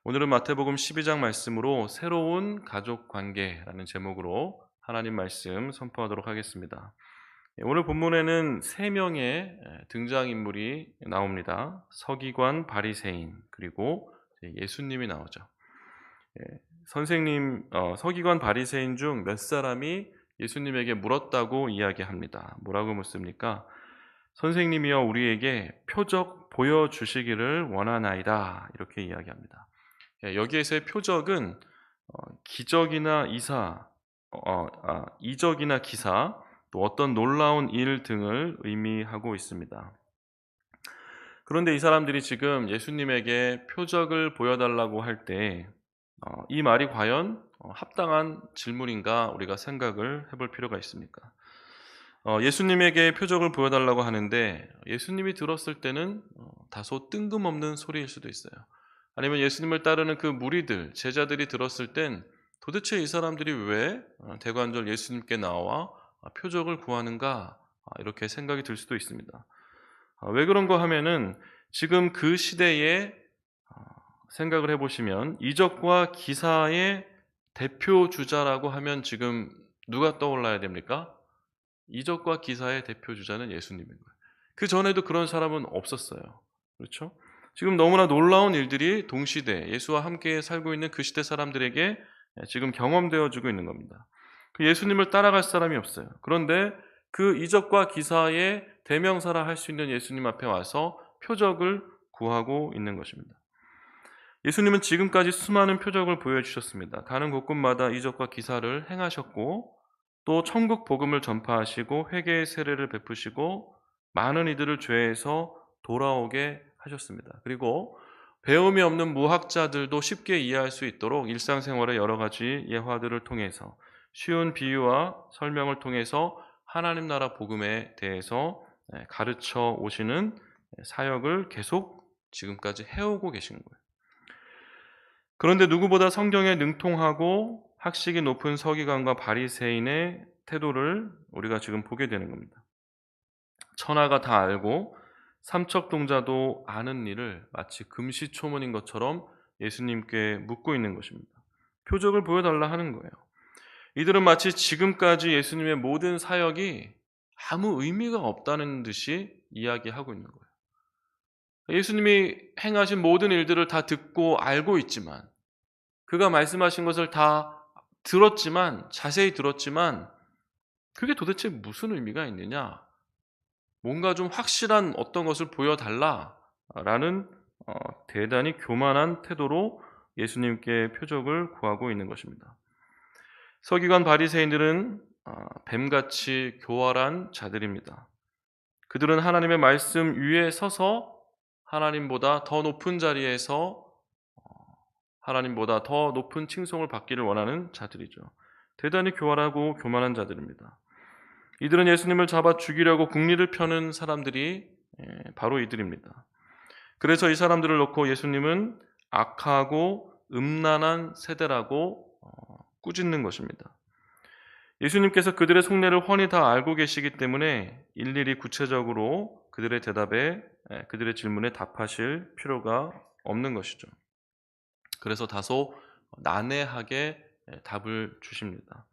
오늘은 마태복음 12장 말씀으로 새로운 가족 관계라는 제목으로 하나님 말씀 선포하도록 하겠습니다. 오늘 본문에는 세 명의 등장인물이 나옵니다. 서기관, 바리새인, 그리고 예수님이 나오죠. 서기관, 바리새인 중 몇 사람이 예수님에게 물었다고 이야기합니다. 뭐라고 묻습니까? 선생님이여 우리에게 표적 보여주시기를 원하나이다. 이렇게 이야기합니다. 여기에서의 표적은 기적이나 이적이나 기사, 또 어떤 놀라운 일 등을 의미하고 있습니다. 그런데 이 사람들이 지금 예수님에게 표적을 보여달라고 할 때 이 말이 과연 합당한 질문인가 우리가 생각을 해볼 필요가 있습니까? 예수님에게 표적을 보여달라고 하는데 예수님이 들었을 때는 다소 뜬금없는 소리일 수도 있어요. 아니면 예수님을 따르는 그 무리들, 제자들이 들었을 땐 도대체 이 사람들이 왜 대관절 예수님께 나와 표적을 구하는가 이렇게 생각이 들 수도 있습니다. 왜 그런가 하면은 지금 그 시대에 생각을 해보시면 이적과 기사의 대표 주자라고 하면 지금 누가 떠올라야 됩니까? 이적과 기사의 대표 주자는 예수님인 거예요. 그 전에도 그런 사람은 없었어요. 그렇죠? 지금 너무나 놀라운 일들이 동시대 예수와 함께 살고 있는 그 시대 사람들에게 지금 경험되어지고 있는 겁니다. 그 예수님을 따라갈 사람이 없어요. 그런데 그 이적과 기사의 대명사라 할 수 있는 예수님 앞에 와서 표적을 구하고 있는 것입니다. 예수님은 지금까지 수많은 표적을 보여주셨습니다. 가는 곳곳마다 이적과 기사를 행하셨고 또 천국 복음을 전파하시고 회개의 세례를 베푸시고 많은 이들을 죄에서 돌아오게 하셨습니다. 그리고 배움이 없는 무학자들도 쉽게 이해할 수 있도록 일상생활의 여러 가지 예화들을 통해서 쉬운 비유와 설명을 통해서 하나님 나라 복음에 대해서 가르쳐 오시는 사역을 계속 지금까지 해오고 계신 거예요. 그런데 누구보다 성경에 능통하고 학식이 높은 서기관과 바리새인의 태도를 우리가 지금 보게 되는 겁니다. 천하가 다 알고 삼척동자도 아는 일을 마치 금시초문인 것처럼 예수님께 묻고 있는 것입니다. 표적을 보여달라 하는 거예요. 이들은 마치 지금까지 예수님의 모든 사역이 아무 의미가 없다는 듯이 이야기하고 있는 거예요. 예수님이 행하신 모든 일들을 다 듣고 알고 있지만 그가 말씀하신 것을 다 들었지만 자세히 들었지만 그게 도대체 무슨 의미가 있느냐? 뭔가 좀 확실한 어떤 것을 보여달라라는 대단히 교만한 태도로 예수님께 표적을 구하고 있는 것입니다. 서기관 바리새인들은 뱀같이 교활한 자들입니다. 그들은 하나님의 말씀 위에 서서 하나님보다 더 높은 자리에서 하나님보다 더 높은 칭송을 받기를 원하는 자들이죠. 대단히 교활하고 교만한 자들입니다. 이들은 예수님을 잡아 죽이려고 궁리를 펴는 사람들이 바로 이들입니다. 그래서 이 사람들을 놓고 예수님은 악하고 음란한 세대라고 꾸짖는 것입니다. 예수님께서 그들의 속내를 훤히 다 알고 계시기 때문에 일일이 구체적으로 그들의 대답에 그들의 질문에 답하실 필요가 없는 것이죠. 그래서 다소 난해하게 답을 주십니다.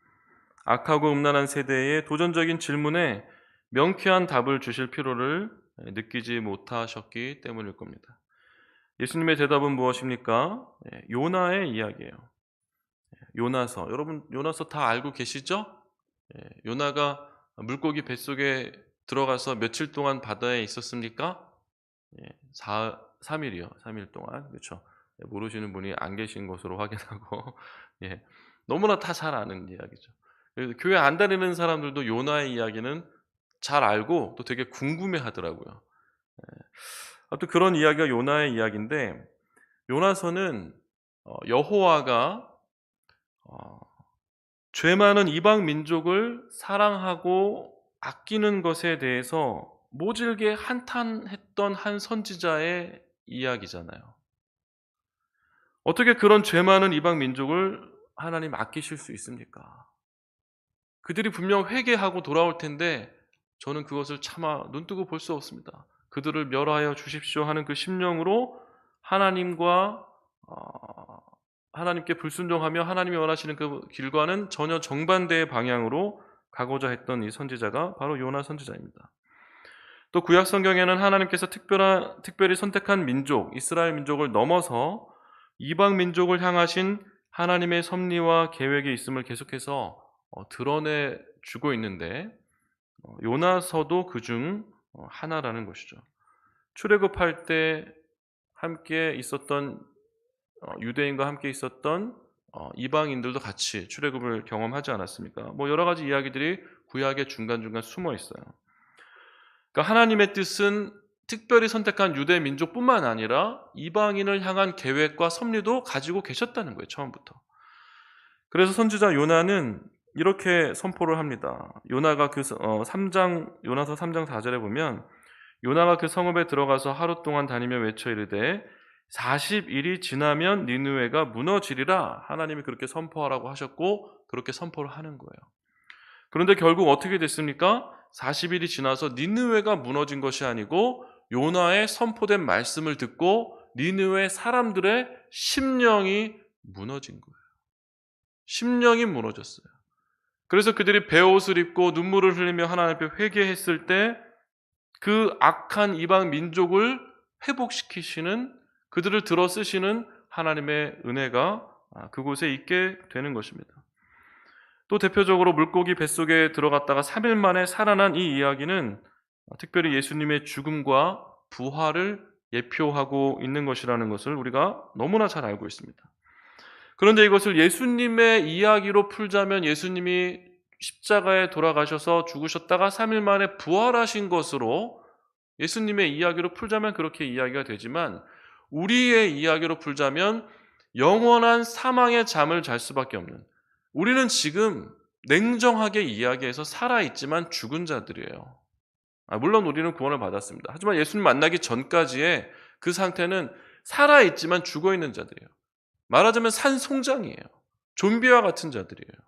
악하고 음란한 세대의 도전적인 질문에 명쾌한 답을 주실 필요를 느끼지 못하셨기 때문일 겁니다. 예수님의 대답은 무엇입니까? 요나의 이야기예요. 요나서. 여러분 요나서 다 알고 계시죠? 요나가 물고기 뱃속에 들어가서 며칠 동안 바다에 있었습니까? 3일이요. 3일 동안. 그렇죠. 모르시는 분이 안 계신 것으로 확인하고 너무나 다 잘 아는 이야기죠. 교회 안 다니는 사람들도 요나의 이야기는 잘 알고 또 되게 궁금해 하더라고요. 아무튼 그런 이야기가 요나의 이야기인데 요나서는 여호와가 죄 많은 이방 민족을 사랑하고 아끼는 것에 대해서 모질게 한탄했던 한 선지자의 이야기잖아요. 어떻게 그런 죄 많은 이방 민족을 하나님 아끼실 수 있습니까? 그들이 분명 회개하고 돌아올 텐데 저는 그것을 차마 눈뜨고 볼 수 없습니다. 그들을 멸하여 주십시오 하는 그 심령으로 하나님과 하나님께 불순종하며 하나님이 원하시는 그 길과는 전혀 정반대의 방향으로 가고자 했던 이 선지자가 바로 요나 선지자입니다. 또 구약 성경에는 하나님께서 특별히 선택한 민족, 이스라엘 민족을 넘어서 이방 민족을 향하신 하나님의 섭리와 계획이 있음을 계속해서 드러내 주고 있는데 요나서도 그중 하나라는 것이죠. 출애굽할 때 함께 있었던 유대인과 함께 있었던 이방인들도 같이 출애굽을 경험하지 않았습니까? 뭐 여러 가지 이야기들이 구약의 중간중간 숨어 있어요. 그러니까 하나님의 뜻은 특별히 선택한 유대 민족뿐만 아니라 이방인을 향한 계획과 섭리도 가지고 계셨다는 거예요, 처음부터. 그래서 선지자 요나는 이렇게 선포를 합니다. 요나가 요나서 3장 4절에 보면 요나가 그 성읍에 들어가서 하루 동안 다니며 외쳐 이르되 40일이 지나면 니느웨가 무너지리라. 하나님이 그렇게 선포하라고 하셨고 그렇게 선포를 하는 거예요. 그런데 결국 어떻게 됐습니까? 40일이 지나서 니느웨가 무너진 것이 아니고 요나의 선포된 말씀을 듣고 니느웨 사람들의 심령이 무너진 거예요. 심령이 무너졌어요. 그래서 그들이 베옷을 입고 눈물을 흘리며 하나님 앞에 회개했을 때 그 악한 이방 민족을 회복시키시는, 그들을 들어 쓰시는 하나님의 은혜가 그곳에 있게 되는 것입니다. 또 대표적으로 물고기 뱃속에 들어갔다가 3일 만에 살아난 이 이야기는 특별히 예수님의 죽음과 부활을 예표하고 있는 것이라는 것을 우리가 너무나 잘 알고 있습니다. 그런데 이것을 예수님의 이야기로 풀자면 예수님이 십자가에 돌아가셔서 죽으셨다가 3일 만에 부활하신 것으로 예수님의 이야기로 풀자면 그렇게 이야기가 되지만 우리의 이야기로 풀자면 영원한 사망의 잠을 잘 수밖에 없는, 우리는 지금 냉정하게 이야기해서 살아있지만 죽은 자들이에요. 물론 우리는 구원을 받았습니다. 하지만 예수님 만나기 전까지의 그 상태는 살아있지만 죽어있는 자들이에요. 말하자면 산송장이에요. 좀비와 같은 자들이에요.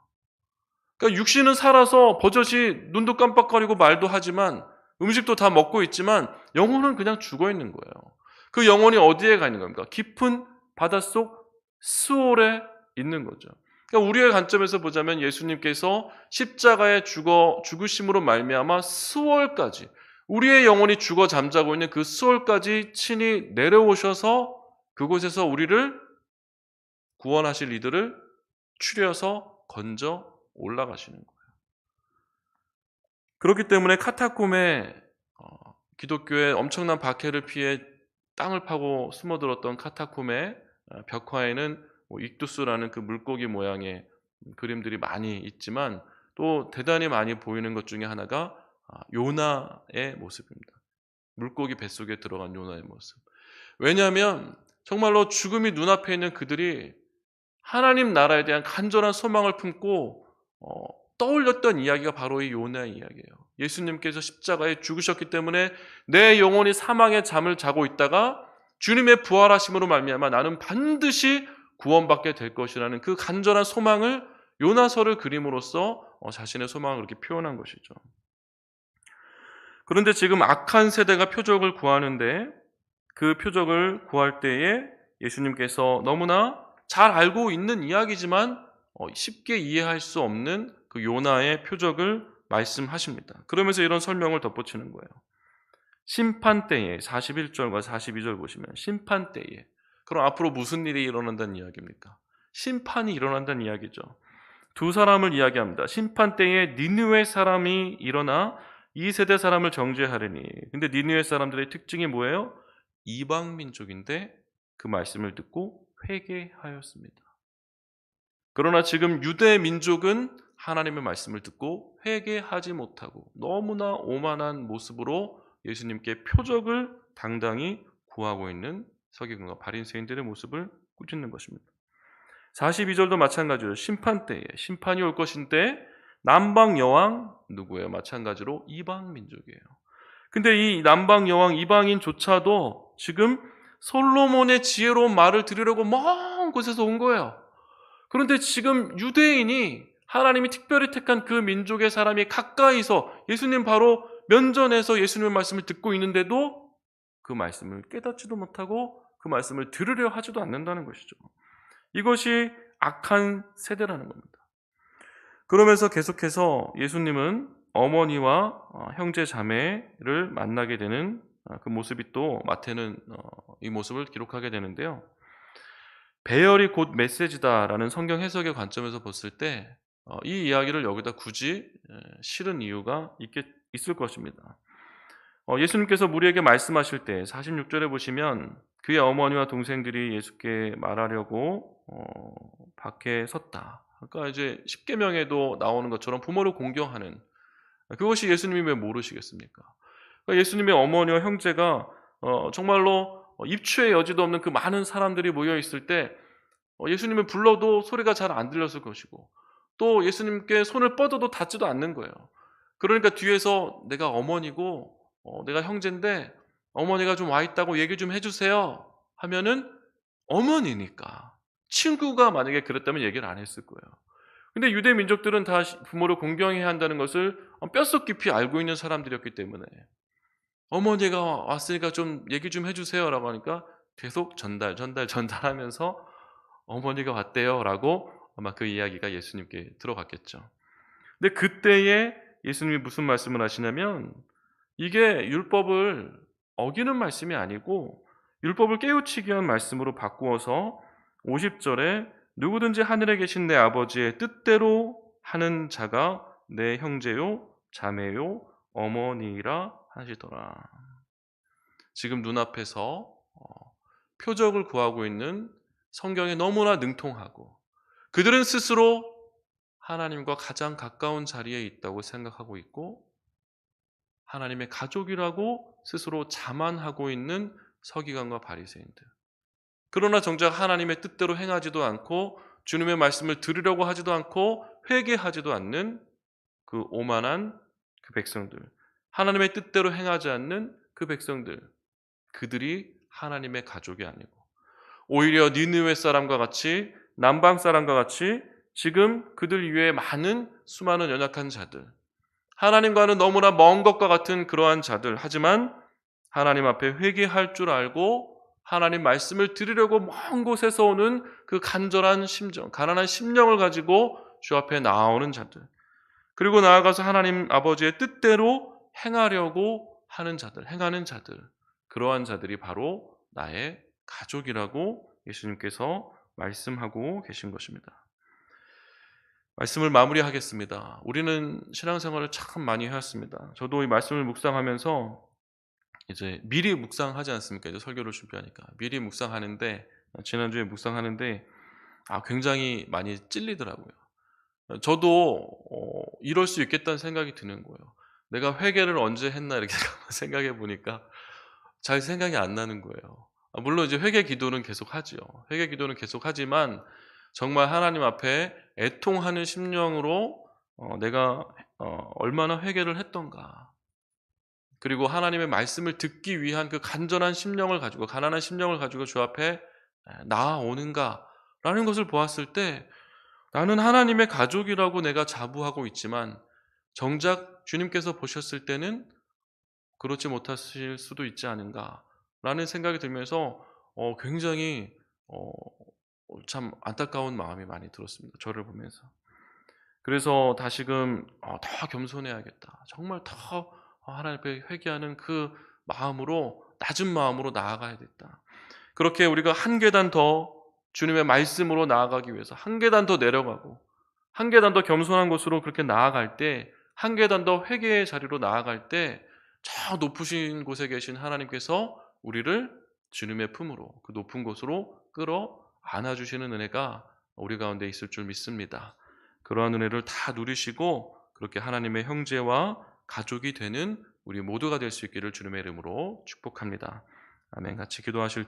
그러니까 육신은 살아서 버젓이 눈도 깜빡거리고 말도 하지만 음식도 다 먹고 있지만 영혼은 그냥 죽어있는 거예요. 그 영혼이 어디에 가 있는 겁니까? 깊은 바닷속 스올에 있는 거죠. 그러니까 우리의 관점에서 보자면 예수님께서 십자가에 죽으심으로 말미암아 스올까지, 우리의 영혼이 죽어 잠자고 있는 그 스올까지 친히 내려오셔서 그곳에서 우리를 구원하실 이들을 추려서 건져 올라가시는 거예요. 그렇기 때문에 카타콤에 기독교의 엄청난 박해를 피해 땅을 파고 숨어들었던 카타콤의 벽화에는 익두스라는 그 물고기 모양의 그림들이 많이 있지만 또 대단히 많이 보이는 것 중에 하나가 요나의 모습입니다. 물고기 뱃속에 들어간 요나의 모습. 왜냐하면 정말로 죽음이 눈앞에 있는 그들이 하나님 나라에 대한 간절한 소망을 품고 떠올렸던 이야기가 바로 이 요나의 이야기예요. 예수님께서 십자가에 죽으셨기 때문에 내 영혼이 사망의 잠을 자고 있다가 주님의 부활하심으로 말미암아 나는 반드시 구원받게 될 것이라는 그 간절한 소망을 요나서를 그림으로써 자신의 소망을 그렇게 표현한 것이죠. 그런데 지금 악한 세대가 표적을 구하는데 그 표적을 구할 때에 예수님께서 너무나 잘 알고 있는 이야기지만 쉽게 이해할 수 없는 그 요나의 표적을 말씀하십니다. 그러면서 이런 설명을 덧붙이는 거예요. 심판때에, 41절과 42절 보시면 심판때에, 그럼 앞으로 무슨 일이 일어난다는 이야기입니까? 심판이 일어난다는 이야기죠. 두 사람을 이야기합니다. 심판때에 니느웨 사람이 일어나 이 세대 사람을 정죄하리니. 근데 니느웨 사람들의 특징이 뭐예요? 이방 민족인데 그 말씀을 듣고 회개하였습니다. 그러나 지금 유대 민족은 하나님의 말씀을 듣고 회개하지 못하고 너무나 오만한 모습으로 예수님께 표적을 당당히 구하고 있는 서기관과 바리새인들의 모습을 꾸짖는 것입니다. 42절도 마찬가지로 심판때에, 심판이 올 것인데 남방 여왕 누구예요? 마찬가지로 이방 민족이에요. 근데 이 남방 여왕 이방인조차도 지금 솔로몬의 지혜로운 말을 들으려고 먼 곳에서 온 거예요. 그런데 지금 유대인이 하나님이 특별히 택한 그 민족의 사람이 가까이서 예수님 바로 면전에서 예수님의 말씀을 듣고 있는데도 그 말씀을 깨닫지도 못하고 그 말씀을 들으려 하지도 않는다는 것이죠. 이것이 악한 세대라는 겁니다. 그러면서 계속해서 예수님은 어머니와 형제 자매를 만나게 되는 그 모습이 또 마태는 이 모습을 기록하게 되는데요. 배열이 곧 메시지다라는 성경 해석의 관점에서 봤을 때 이 이야기를 여기다 굳이 실은 이유가 있을 것입니다. 예수님께서 무리에게 말씀하실 때 46절에 보시면 그의 어머니와 동생들이 예수께 말하려고 밖에 섰다. 아까 이제 십계명에도 나오는 것처럼 부모를 공경하는, 그것이 예수님이 왜 모르시겠습니까? 그러니까 예수님의 어머니와 형제가 정말로 입추의 여지도 없는 그 많은 사람들이 모여 있을 때 예수님을 불러도 소리가 잘 안 들렸을 것이고, 또 예수님께 손을 뻗어도 닿지도 않는 거예요. 그러니까 뒤에서 내가 어머니고 내가 형제인데 어머니가 좀 와 있다고 얘기 좀 해주세요 하면은, 어머니니까 친구가 만약에 그랬다면 얘기를 안 했을 거예요. 근데 유대 민족들은 다 부모를 공경해야 한다는 것을 뼛속 깊이 알고 있는 사람들이었기 때문에 어머니가 왔으니까 좀 얘기 좀 해주세요라고 하니까 계속 전달하면서 어머니가 왔대요라고 아마 그 이야기가 예수님께 들어갔겠죠. 근데 그때에 예수님이 무슨 말씀을 하시냐면, 이게 율법을 어기는 말씀이 아니고 율법을 깨우치기 위한 말씀으로 바꾸어서 50절에 누구든지 하늘에 계신 내 아버지의 뜻대로 하는 자가 내 형제요 자매요 어머니라 하시더라. 지금 눈앞에서 표적을 구하고 있는 성경에 너무나 능통하고 그들은 스스로 하나님과 가장 가까운 자리에 있다고 생각하고 있고 하나님의 가족이라고 스스로 자만하고 있는 서기관과 바리새인들. 그러나 정작 하나님의 뜻대로 행하지도 않고 주님의 말씀을 들으려고 하지도 않고 회개하지도 않는 그 오만한 그 백성들, 하나님의 뜻대로 행하지 않는 그 백성들, 그들이 하나님의 가족이 아니고 오히려 니느웨 사람과 같이, 남방 사람과 같이 지금 그들 위에 많은 수많은 연약한 자들, 하나님과는 너무나 먼 것과 같은 그러한 자들, 하지만 하나님 앞에 회개할 줄 알고 하나님 말씀을 들으려고 먼 곳에서 오는 그 간절한 심정, 가난한 심령을 가지고 주 앞에 나오는 자들, 그리고 나아가서 하나님 아버지의 뜻대로 행하려고 하는 자들, 행하는 자들, 그러한 자들이 바로 나의 가족이라고 예수님께서 말씀하고 계신 것입니다. 말씀을 마무리하겠습니다. 우리는 신앙생활을 참 많이 해왔습니다. 저도 이 말씀을 묵상하면서 이제 미리 묵상하지 않습니까? 이제 설교를 준비하니까 미리 묵상하는데, 지난주에 묵상하는데 굉장히 많이 찔리더라고요. 저도 이럴 수 있겠다는 생각이 드는 거예요. 내가 회개를 언제 했나 이렇게 생각해 보니까 잘 생각이 안 나는 거예요. 물론 이제 회개 기도는 계속 하죠. 회개 기도는 계속 하지만 정말 하나님 앞에 애통하는 심령으로 내가 얼마나 회개를 했던가, 그리고 하나님의 말씀을 듣기 위한 그 간절한 심령을 가지고, 가난한 심령을 가지고 주 앞에 나아오는가라는 것을 보았을 때, 나는 하나님의 가족이라고 내가 자부하고 있지만 정작 주님께서 보셨을 때는 그렇지 못하실 수도 있지 않은가라는 생각이 들면서 굉장히 참 안타까운 마음이 많이 들었습니다. 저를 보면서. 그래서 다시금 더 겸손해야겠다. 정말 더 하나님 앞에 회개하는 그 마음으로, 낮은 마음으로 나아가야겠다. 그렇게 우리가 한 계단 더 주님의 말씀으로 나아가기 위해서 한 계단 더 내려가고 한 계단 더 겸손한 곳으로 그렇게 나아갈 때, 한 계단 더 회개의 자리로 나아갈 때 저 높으신 곳에 계신 하나님께서 우리를 주님의 품으로, 그 높은 곳으로 끌어 안아주시는 은혜가 우리 가운데 있을 줄 믿습니다. 그러한 은혜를 다 누리시고 그렇게 하나님의 형제와 가족이 되는 우리 모두가 될 수 있기를 주님의 이름으로 축복합니다. 아멘. 같이 기도하실